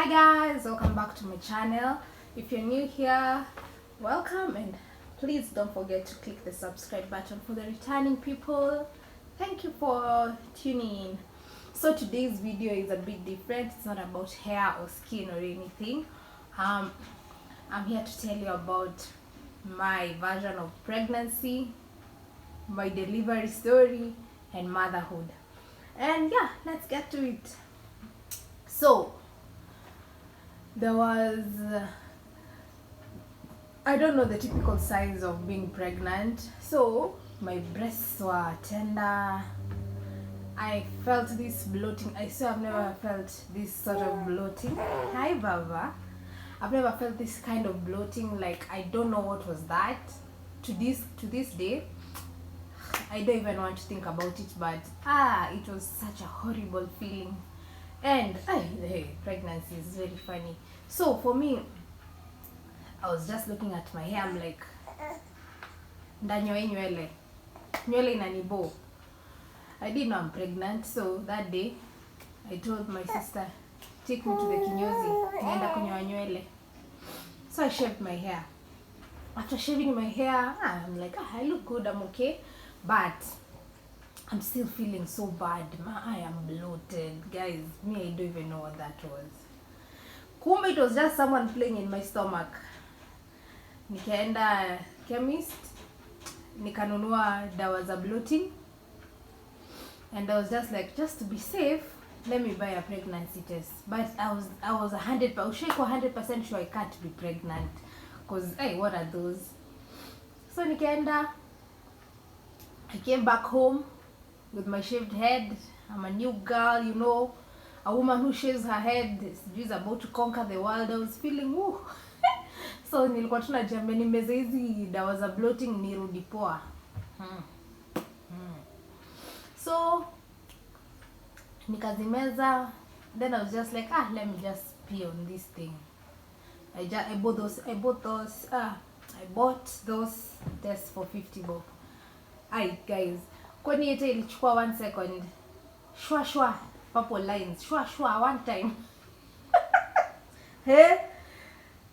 Hi guys, welcome back to my channel. If you're new here, welcome, and please don't forget to click the subscribe button. For the returning people, thank you for tuning in. So today's video is a bit different. It's not about hair or skin or anything. I'm here to tell you about my version of pregnancy, my delivery story, and motherhood. And yeah, let's get to it. So there was I don't know the typical signs of being pregnant. So my breasts were tender. I felt this bloating. I swear I've never felt this sort of bloating. Hi Baba. I've never felt this kind of bloating. Like, I don't know what was that. To this day, I don't even want to think about it, but it was such a horrible feeling. And pregnancy is very funny. So for me, I was just looking at my hair. I'm like, ndanyoe nywele inanibo. I didn't know I'm pregnant. So that day, I told my sister, take me to the kinyozi, nienda kunyoa nywele. So I shaved my hair. After shaving my hair, I'm like, I look good, I'm okay, but I'm still feeling so bad. I am bloated, guys. Me, I don't even know what that was. Kumbe, it was just someone playing in my stomach. Nikaenda chemist, nikanunua dawa za bloating, and I was just like, just to be safe, let me buy a pregnancy test. But I was 100% sure I can't be pregnant, because what are those? So nikaenda, I came back home with my shaved head. I'm a new girl, you know, a woman who shaves her head is about to conquer the world. I was feeling woo. So nilikuwa tunajambia nimeze hizi dawa za bloating nirudi poa. So nikazimeza, then I was just like, let me just pee on this thing. I bought those tests for 50 bob. Guys, kwani yote ilichukua 1 second. Shwa purple lines. Shwa one time. Hey,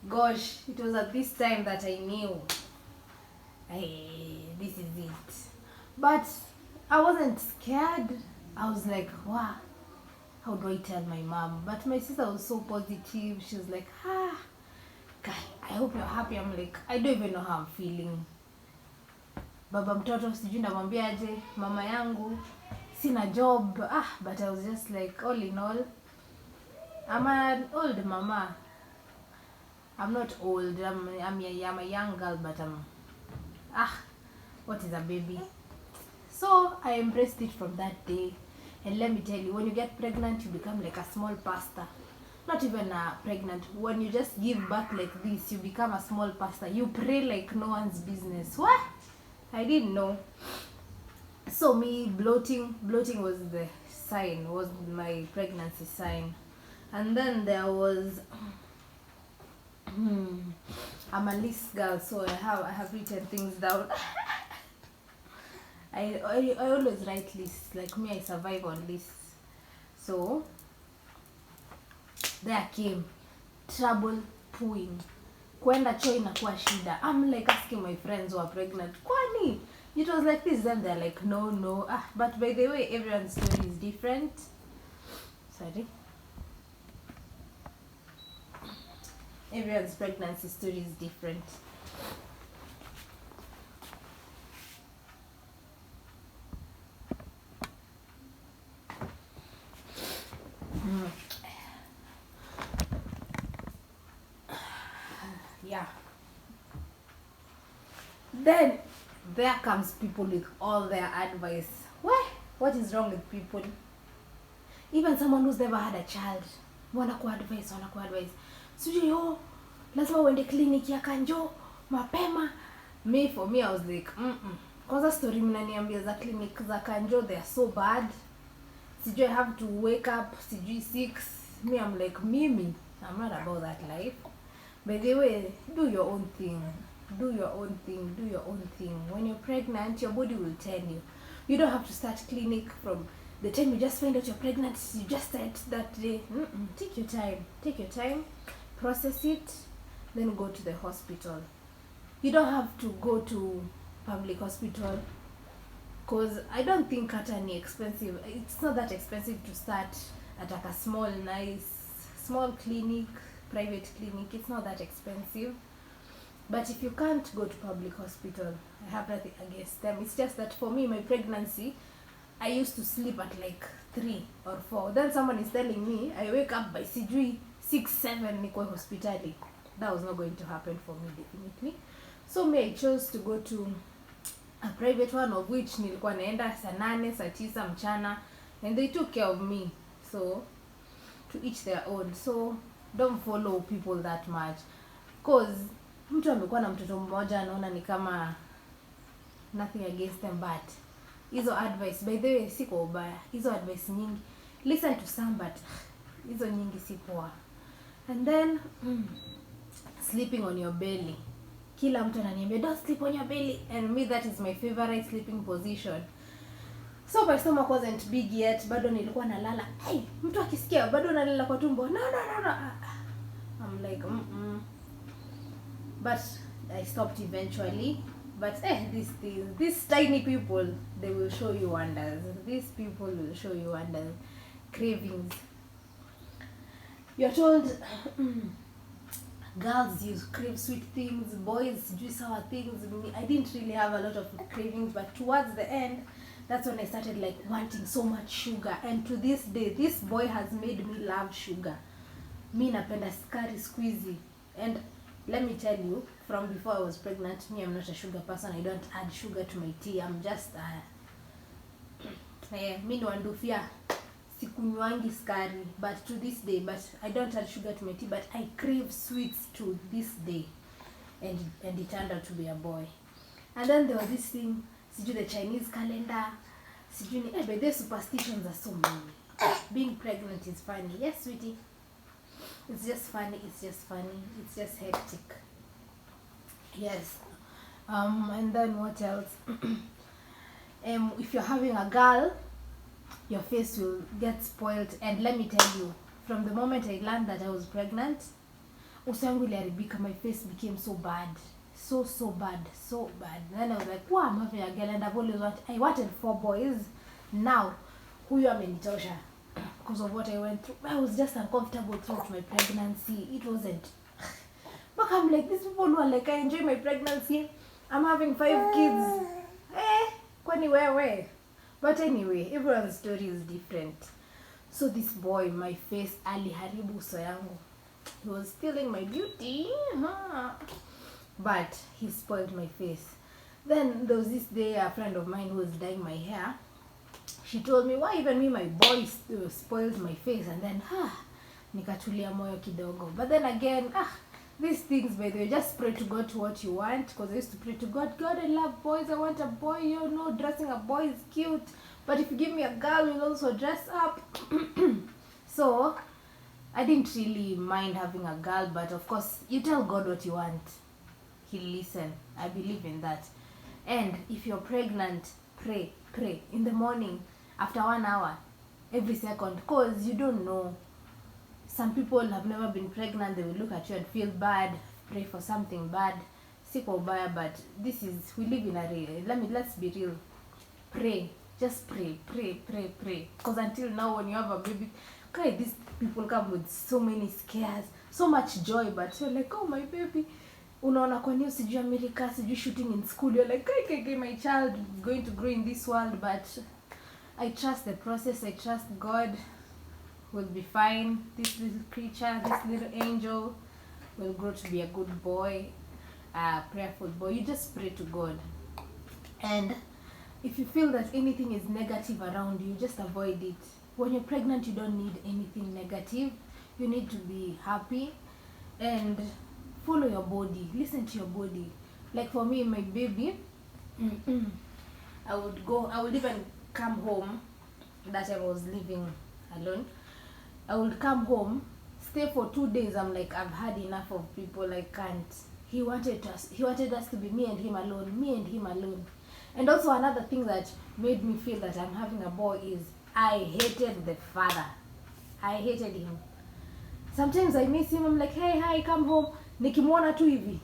gosh, it was at this time that I knew, this is it. But I wasn't scared. I was like, wow, how do I tell my mom? But my sister was so positive. She was like, guy, I hope you're happy. I'm like, I don't even know how I'm feeling. Baba mtoto sijui namwambia aje, mama yangu sina job. But I was just like, all in all, I'm an old mama. I'm not old. I'm a young girl, but what is a baby? So I embraced it from that day. And let me tell you, when you get pregnant, you become like a small pastor. Not even pregnant. When you just give birth like this, you become a small pastor. You pray like no one's business. What? I didn't know. So me, bloating was the sign, was my pregnancy sign. And then there was, I'm a list girl, so I have written things down. I always write lists. Like me, I survive on lists. So there came trouble pooing. Kwenda choo inakuwa shida. I'm like asking my friends who are pregnant, kwani it was like this? Then they're like, no. But by the way, everyone's story is different. Sorry. Everyone's pregnancy story is different. Yeah. Then there comes people with all their advice. What is wrong with people? Even someone who's never had a child, wanakuwa advice. Sijui lazima uende clinic ya kanjo mapema. For me, I was like, Kwanza story mnaniambia za clinic za kanjo, they are so bad. Sijui I have to wake up sijui 6. Me, I'm like, I'm not about that life. By the way, do your own thing. When you're pregnant, your body will tell you. You don't have to start clinic from the time you just find out you're pregnant, you just start that day. Take your time, process it, then go to the hospital. You don't have to go to public hospital, because I don't think hata ni expensive. It's not that expensive to start at like a small clinic, private clinic. It's not that expensive. But if you can't go to public hospital, I have nothing against them. It's just that for me, my pregnancy, I used to sleep at like 3 or 4. Then someone is telling me I wake up by 6, 7 niko hospitali. That was not going to happen for me, definitely. So me, I chose to go to a private one, of which nilikuwa naenda saa 8, saa 9 mchana, and they took care of me. So to each their own. So don't follow people that much, cause mtu amekuwa na mtoto mmoja anaona ni kama nothing against them, but hizo advice, by the way, si kwa ubaya, hizo advice nyingi, listen to some, but hizo nyingi si poa. And then sleeping on your belly. Kila mtu ananiambia don't sleep on your belly, and me, that is my favorite sleeping position. So my stomach wasn't big yet, bado nilikuwa nalala. Hey, mtu akisikia bado nalala kwa tumbo. No. I'm like But I stopped eventually. But these tiny people, they will show you wonders. These people will show you wonders. Cravings. You're told girls, you crave sweet things, boys do sour things. I didn't really have a lot of cravings, but towards the end, that's when I started like wanting so much sugar. And to this day, this boy has made me love sugar. Me napenda sukari squeezy. And let me tell you, from before I was pregnant, me, I'm not a sugar person. I don't add sugar to my tea. I'm just me no andufia sikunywangi sukari, but to this day, but I don't add sugar to my tea, but I crave sweets to this day. And it turned out to be a boy. And then there was this thing, the Chinese calendar, but their superstitions are so many. Being pregnant is funny. Yes, sweetie. It's just funny. It's just hectic. Yes. And then what else? If you're having a girl, your face will get spoiled. And let me tell you, from the moment I learned that I was pregnant, uso yangu iliharibika. My face became so bad. So bad. Then I was like, wow, I'm having a girl, and I wanted 4 boys. Now, huyu amenitosha because of what I went through. I was just uncomfortable throughout my pregnancy. It wasn't. But I'm like, these people who are like, I enjoy my pregnancy. I'm having 5 kids. Kwani wewe? But anyway, everyone's story is different. So this boy, my face, aliharibu uso yangu. He was stealing my beauty. But he spoiled my face. Then there was this day, a friend of mine who was dyeing my hair. She told me, why even me, my boy spoiled my face. And then, nikatulia moyo kidogo. But then again, these things, by the way, just pray to God to what you want. Because I used to pray to God, God, I love boys. I want a boy. You know, dressing a boy is cute. But if you give me a girl, you'll also dress up. So, I didn't really mind having a girl. But of course, you tell God what you want. He'll listen. I believe in that. And if you're pregnant, pray in the morning, after 1 hour, every second, because you don't know. Some people have never been pregnant. They will look at you and feel bad, pray for something bad, sick or bad. But this is, we live in a let's be real. Pray, just pray. Because until now, when you have a baby, okay, these people come with so many scares, so much joy, but you're like, oh, my baby. Unaona kwa news, sijui America, sijui shooting in school. You're like, okay, my child is going to grow in this world. But I trust the process. I trust God will be fine. This little creature, this little angel will grow to be a good boy, a prayerful boy. You just pray to God. And if you feel that anything is negative around you, just avoid it. When you're pregnant, you don't need anything negative. You need to be happy and follow your body. Listen to your body. Like for me, my baby, I would even come home. That I was living alone. I would come home, stay for 2 days. I'm like, I've had enough of people. I can't. He wanted us to be me and him alone. And also another thing that made me feel that I'm having a boy is I hated the father. I hated him. Sometimes I miss him. I'm like, hey, hi, come home. Nikimwona tu hivi.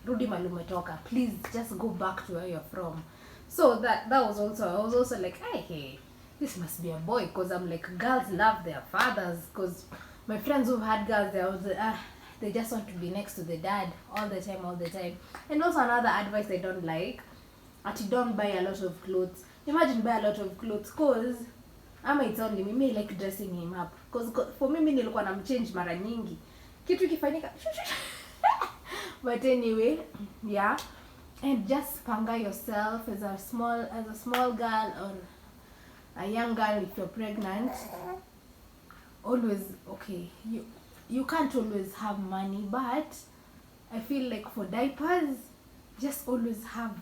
Rudi mahali umetoka. Please just go back to where you're from. So that was also, I was also like, hey, this must be a boy, because I'm like, girls love their fathers, because my friends who've had girls, they just want to be next to the dad all the time. And also another advice I don't like, you don't buy a lot of clothes. Imagine buy a lot of clothes, because it's only me like dressing him up, because for me nilikuwa namchange mara nyingi kitu kifanyika. But anyway, yeah. And just panga yourself as a small girl or a young girl. If you're pregnant, always, okay, you can't always have money, but I feel like for diapers, just always have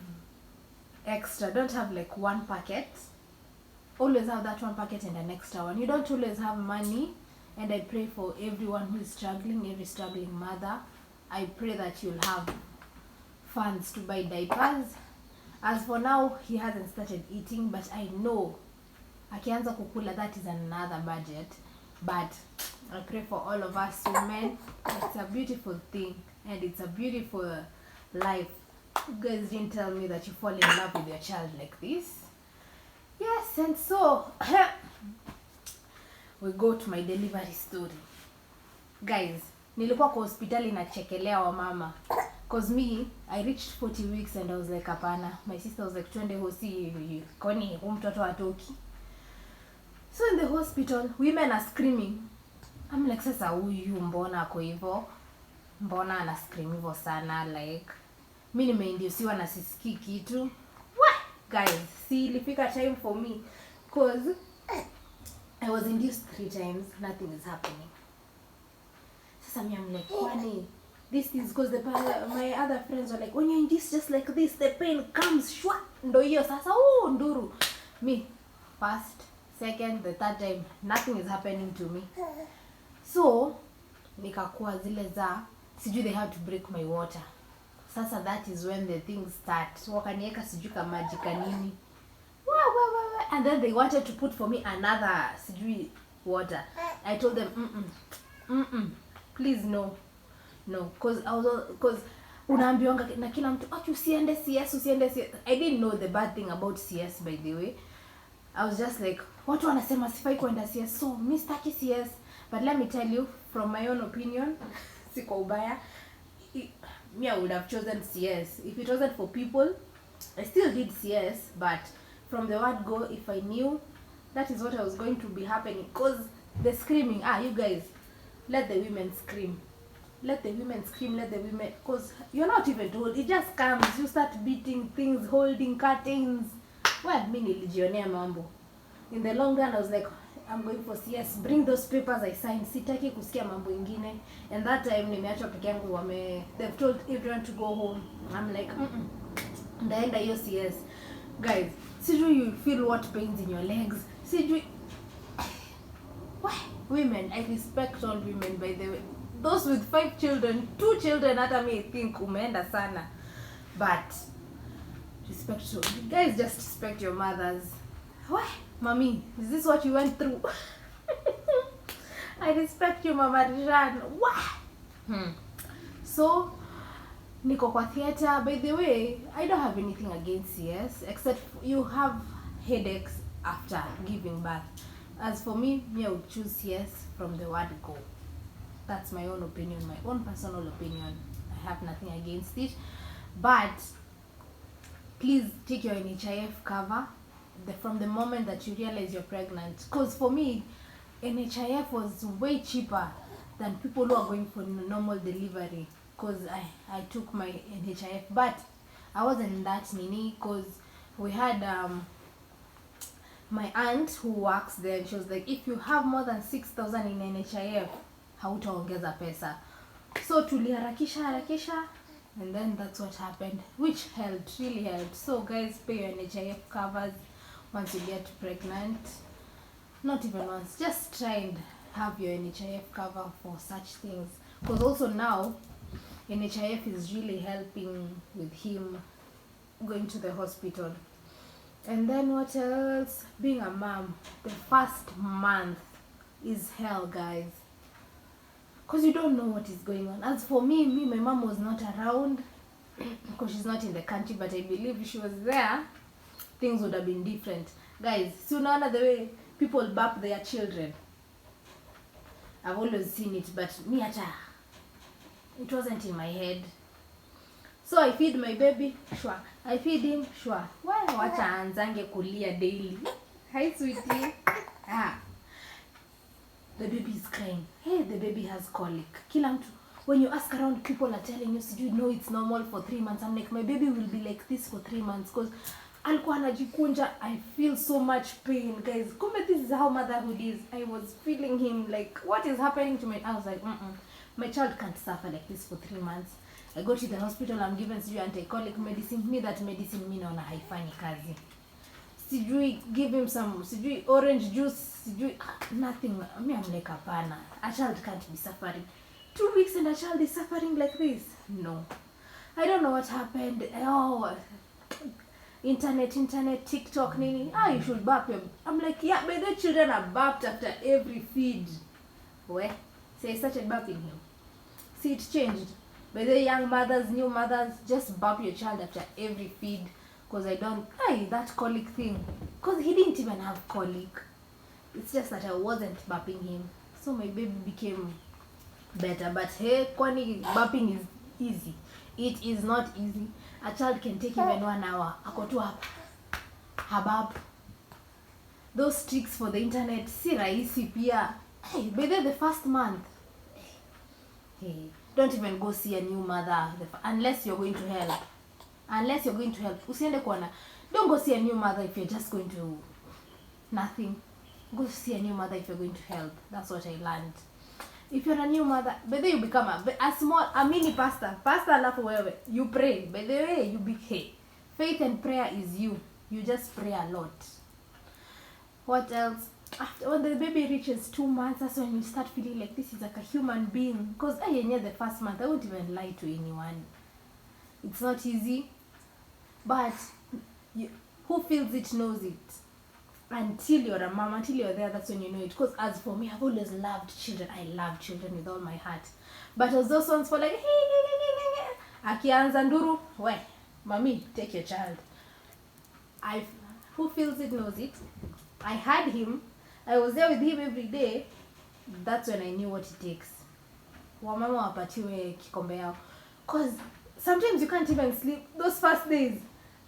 extra. Don't have like one packet. Always have that one packet and an extra one. You don't always have money, and I pray for everyone who is struggling, every struggling mother. I pray that you'll have funds to buy diapers. As for now, he hasn't started eating, but I know akianza kukula, that is another budget. But I pray for all of us women. It's a beautiful thing, and it's a beautiful life. You guys didn't tell me that you fall in love with your child like this. Yes, and so we go to my delivery story. Guys, nilikuwa kwa hospitali nachekelea wa mama. Cause me, I reached 40 weeks and I was like, hapana. My sister was like, twende hosi, kwani mtoto hatoki. So in the hospital, women are screaming. I'm like, sasa huyu mbona ako hivyo? Mbona ana scream hivyo sana? Like, mimi nimeindusiwa na sisikii kitu. Guys, see, ilifika time for me, cause I was induced 3 times, nothing is happening. Sasa me, I'm like, kwani this is because my other friends were like, when you're induced just like this, the pain comes shwa, ndo hiyo sasa nduru. Me, first, second, the third time, nothing is happening to me. So nikakuwa zile za sijui they have to break my water. Sasa that is when the things start. So wakanieka sijui kama maji kanini. And then they wanted to put for me another sijui water. I told them please no. Cause unaambiwanga na kila mtu usiende CS. I didn't know the bad thing about CS, by the way. I was just like, watu wanasema sifai kwenda CS, so mimi sitaki CS. But let me tell you, from my own opinion, si kwa ubaya, me, I would have chosen CS. If it wasn't for people, I still did CS, but from the word go, if I knew that is what I was going to be happening, because the screaming, you guys, let the women scream. Let the women scream, because you're not even told, it just comes, you start beating things, holding curtains. Well, mimi nilijionea mambo. In the long run, I was like, I'm going for CS, bring those papers I signed, sitaki kusikia mambo ingine. And that time, nimeachwa peke yangu, they've told everyone to go home. I'm like, ndaenda hiyo CS. Guys, sijui you feel what pains in your legs. Sijui, women, I respect all women, by the way. Those with 5 children, 2 children, hata me think umeenda sana. But respect you guys, just respect your mothers. Mommy, is this what you went through? I respect you, Mama Rijan. So niko kwa theater. By the way, I don't have anything against CS, except you have headaches after giving birth. As for me, I would choose CS from the word go. That's my own opinion, my own personal opinion. I have nothing against it. But please take your NHIF cover from the moment that you realize you're pregnant. Because for me, NHIF was way cheaper than people who are going for normal delivery. Because I took my NHIF. But I wasn't that nini, because we had my aunt who works there, and she was like, if you have more than 6,000 in NHIF, hautaongeza pesa. So tuliharakisha, and then that's what happened, which helped, really helped. So guys, pay your NHIF covers once you get pregnant. Not even once, just try and have your NHIF cover for such things. Because also now, NHIF is really helping with him going to the hospital. And then what else? Being a mom, the first month is hell, guys, because you don't know what is going on. As for me, my mom was not around because she's not in the country, but I believe if she was there, things would have been different. Guys, sooner the way people burp their children, I've always seen it, but me acha, it wasn't in my head. So I feed my baby, sure. I feed him, sure. Why wacha anzange kulia daily? Hi sweetie. The baby is crying. Hey, the baby has colic. Kila mtu. When you ask around, people are telling you, you know it's normal for 3 months. I'm like, my baby will be like this for 3 months because alikuwa anajikunja. I feel so much pain, guys. Kumbe, this is how motherhood is. I was feeling him like, what is happening to me? I was like, my child can't suffer like this for 3 months. I go to the hospital, I'm given anti-colic medicine. Me, that medicine, me naona haifanyi kazi. Sijui, give him some, sijui, orange juice, sijui, nothing. Me, I'm like, apana. A child can't be suffering. 2 weeks and a child is suffering like this? No. I don't know what happened. Oh, internet, TikTok, nini. You should burp him. I'm like, yeah, but the children are burped after every feed. Where? So I started burping him. See, it changed. By the young mothers, new mothers, just burp your child after every feed. Because I don't, that colic thing. Because he didn't even have colic. It's just that I wasn't burping him. So my baby became better. But hey, kwani burping is easy. It is not easy. A child can take even 1 hour. Ako tu hapa. Habab. Those tricks for the internet, si rahisi pia. Hey, by the first month. Hey, don't even go see a new mother unless you're going to help. Unless you're going to help. Usiende kuona. Don't go see a new mother if you're just going to nothing. Go see a new mother if you're going to help. That's what I learned. If you're a new mother, by the way, you become a mini pastor. Pastor alafu wewe. You pray. By the way, you became. Faith and prayer is you. You just pray a lot. What else? After when the baby reaches 2 months, that's when you start feeling like this is like a human being. Because the first month, I won't even lie to anyone. It's not easy. But who feels it knows it. Until you're a mom, until you're there, that's when you know it. Because as for me, I've always loved children. I love children with all my heart. But as those ones for like, akianza nduru, we, mommy, take your child. Who feels it knows it. I had him. I was there with him every day. That's when I knew what it takes. Wamama wapatiwe kikombe yao. Because sometimes you can't even sleep. Those first days,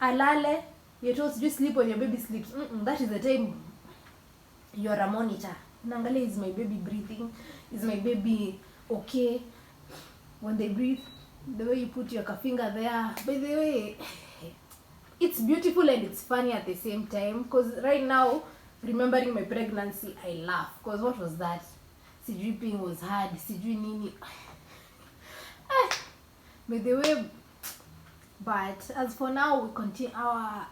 alale, you're told to just sleep when your baby sleeps. That is the time you're a monitor. Nangale, is my baby breathing? Is my baby okay? When they breathe, the way you put your finger there. By the way, it's beautiful and it's funny at the same time. Because right now, remembering my pregnancy, I laugh. Because what was that? Sijui pain was hard. Sijui nini. By the way, but as for now, we continue. Our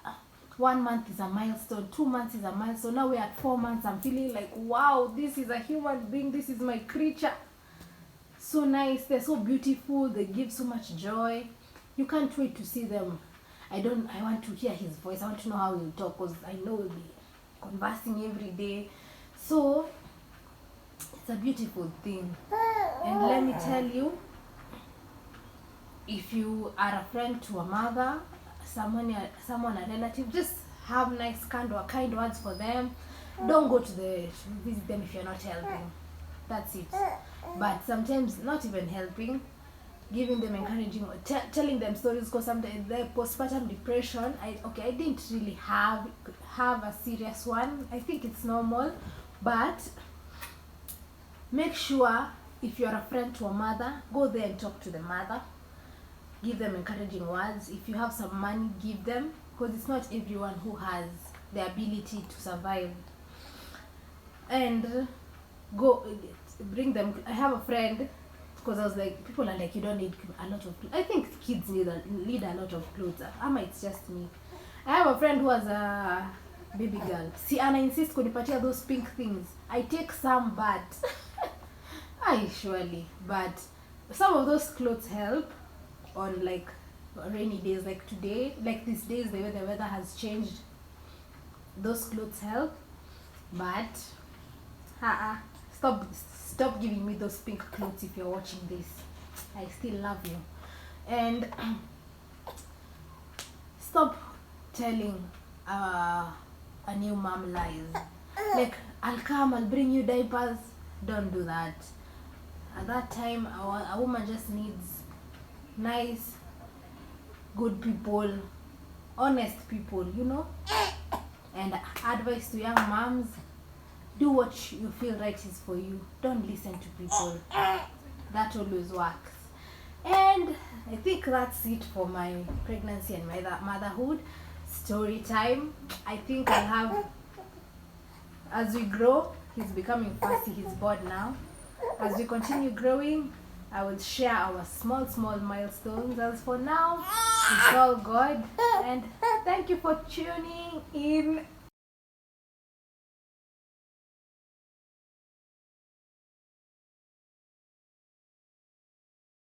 1 month is a milestone. 2 months is a milestone. Now we're at 4 months. I'm feeling like, wow, this is a human being. This is my creature. So nice. They're so beautiful. They give so much joy. You can't wait to see them. I want to hear his voice. I want to know how he'll talk because I know we'll be conversing every day. So it's a beautiful thing. And let me tell you, if you are a friend to a mother, someone a relative, just have nice kind words for them. Don't go to visit them if you're not helping. That's it. But sometimes not even helping, giving them encouraging, telling them stories, because sometimes the postpartum depression, I didn't really have a serious one. I think it's normal, but make sure if you're a friend to a mother, go there and talk to the mother. Give them encouraging words. If you have some money, give them, because it's not everyone who has the ability to survive. And go bring them. I have a friend, because I was like, people are like, you don't need a lot of clothes. I think kids need a lot of clothes. It's just me. I have a friend who has a baby girl. See, and I insist kunipatia those pink things. I take some, but surely. But some of those clothes help on like rainy days, like today, like these days, the way the weather has changed. those clothes help, but stop giving me those pink clothes if you're watching this. I still love you. And stop telling a new mom lies. Like, I'll come, I'll bring you diapers. Don't do that. At that time, a woman just needs nice, good people, honest people, you know. And advice to young moms: do what you feel right is for you. Don't listen to people. That always works. And I think that's it for my pregnancy and my motherhood story time. I think I'll have, as we grow, he's becoming fussy, he's bored now. As we continue growing, I will share our small milestones. As for now, it's all God. And thank you for tuning in.